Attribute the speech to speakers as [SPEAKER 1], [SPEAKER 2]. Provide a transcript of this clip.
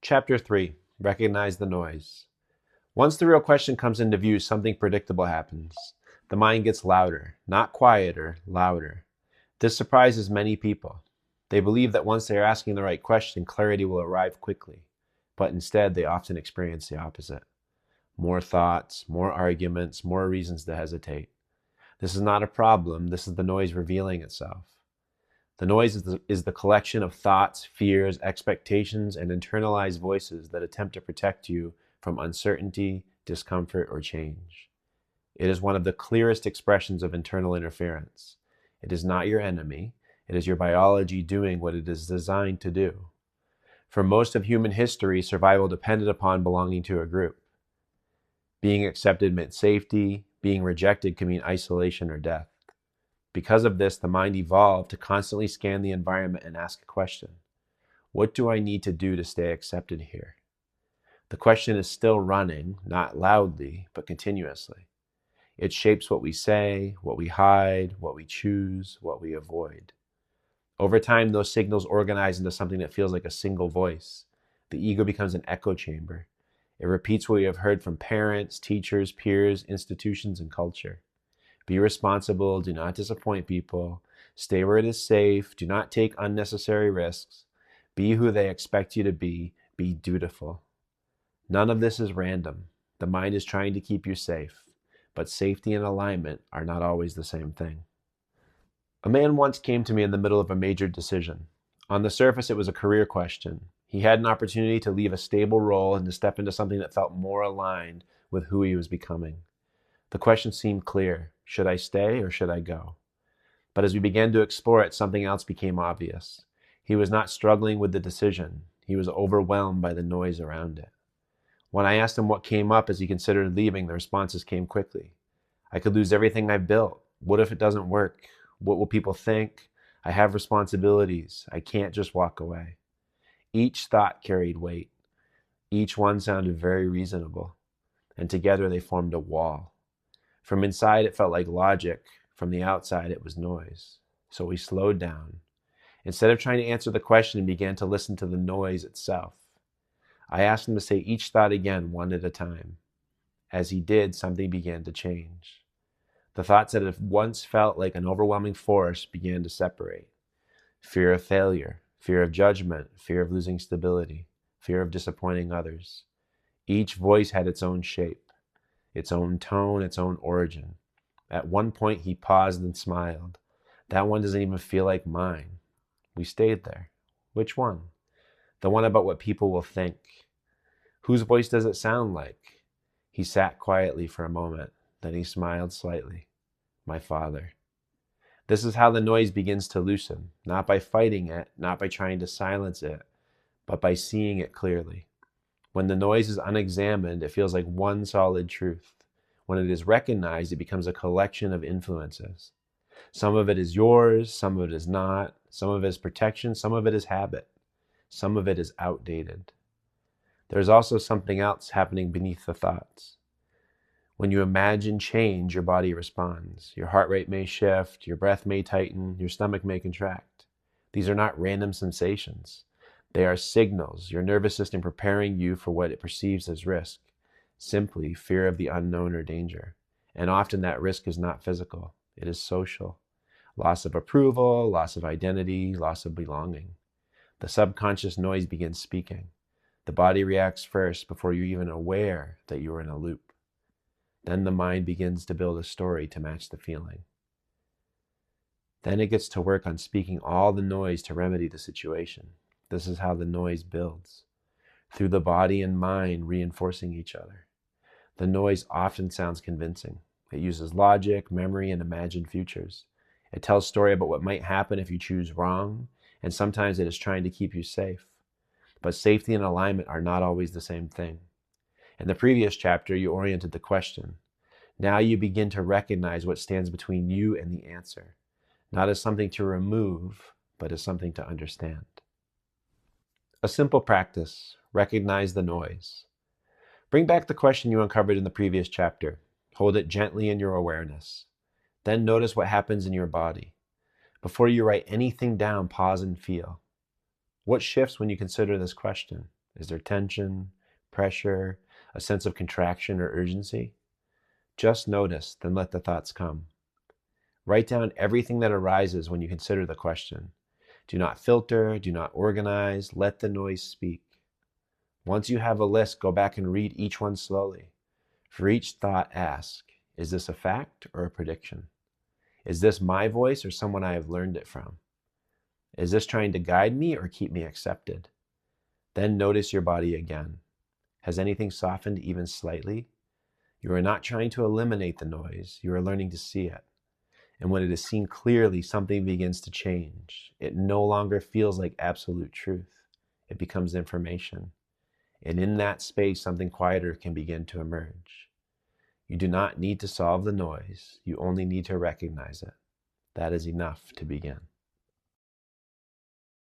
[SPEAKER 1] Chapter 3. Recognize the noise. Once the real question comes into view, something predictable happens. The mind gets louder, not quieter, louder. This surprises many people. They believe that once they are asking the right question, clarity will arrive quickly. But instead, they often experience the opposite. More thoughts, more arguments, more reasons to hesitate. This is not a problem. This is the noise revealing itself. The noise is the collection of thoughts, fears, expectations, and internalized voices that attempt to protect you from uncertainty, discomfort, or change. It is one of the clearest expressions of internal interference. It is not your enemy. It is your biology doing what it is designed to do. For most of human history, survival depended upon belonging to a group. Being accepted meant safety. Being rejected could mean isolation or death. Because of this, the mind evolved to constantly scan the environment and ask a question. What do I need to do to stay accepted here? The question is still running, not loudly, but continuously. It shapes what we say, what we hide, what we choose, what we avoid. Over time, those signals organize into something that feels like a single voice. The ego becomes an echo chamber. It repeats what we have heard from parents, teachers, peers, institutions, and culture. Be responsible, do not disappoint people, stay where it is safe, do not take unnecessary risks, be who they expect you to be dutiful. None of this is random. The mind is trying to keep you safe, but safety and alignment are not always the same thing. A man once came to me in the middle of a major decision. On the surface, it was a career question. He had an opportunity to leave a stable role and to step into something that felt more aligned with who he was becoming. The question seemed clear. Should I stay or should I go? But as we began to explore it, something else became obvious. He was not struggling with the decision. He was overwhelmed by the noise around it. When I asked him what came up as he considered leaving, the responses came quickly. I could lose everything I've built. What if it doesn't work? What will people think? I have responsibilities. I can't just walk away. Each thought carried weight. Each one sounded very reasonable. And together they formed a wall. From inside, it felt like logic. From the outside, it was noise. So we slowed down. Instead of trying to answer the question, we began to listen to the noise itself. I asked him to say each thought again, one at a time. As he did, something began to change. The thoughts that had once felt like an overwhelming force began to separate. Fear of failure, fear of judgment, fear of losing stability, fear of disappointing others. Each voice had its own shape. Its own tone, its own origin. At one point, he paused and smiled. That one doesn't even feel like mine. We stayed there. Which one? The one about what people will think. Whose voice does it sound like? He sat quietly for a moment. Then he smiled slightly. My father. This is how the noise begins to loosen, not by fighting it, not by trying to silence it, but by seeing it clearly. When the noise is unexamined, it feels like one solid truth. When it is recognized, it becomes a collection of influences. Some of it is yours, some of it is not. Some of it is protection, some of it is habit. Some of it is outdated. There's also something else happening beneath the thoughts. When you imagine change, your body responds. Your heart rate may shift, your breath may tighten, your stomach may contract. These are not random sensations. They are signals, your nervous system preparing you for what it perceives as risk, simply fear of the unknown or danger. And often that risk is not physical, it is social. Loss of approval, loss of identity, loss of belonging. The subconscious noise begins speaking. The body reacts first before you're even aware that you are in a loop. Then the mind begins to build a story to match the feeling. Then it gets to work on speaking all the noise to remedy the situation. This is how the noise builds, through the body and mind reinforcing each other. The noise often sounds convincing. It uses logic, memory, and imagined futures. It tells a story about what might happen if you choose wrong, and sometimes it is trying to keep you safe. But safety and alignment are not always the same thing. In the previous chapter, you oriented the question. Now you begin to recognize what stands between you and the answer, not as something to remove, but as something to understand. A simple practice, recognize the noise. Bring back the question you uncovered in the previous chapter. Hold it gently in your awareness. Then notice what happens in your body. Before you write anything down, pause and feel. What shifts when you consider this question? Is there tension, pressure, a sense of contraction or urgency? Just notice, then let the thoughts come. Write down everything that arises when you consider the question. Do not filter, do not organize, let the noise speak. Once you have a list, go back and read each one slowly. For each thought, ask, is this a fact or a prediction? Is this my voice or someone I have learned it from? Is this trying to guide me or keep me accepted? Then notice your body again. Has anything softened even slightly? You are not trying to eliminate the noise, you are learning to see it. And when it is seen clearly, something begins to change. It no longer feels like absolute truth. It becomes information. And in that space, something quieter can begin to emerge. You do not need to solve the noise. You only need to recognize it. That is enough to begin.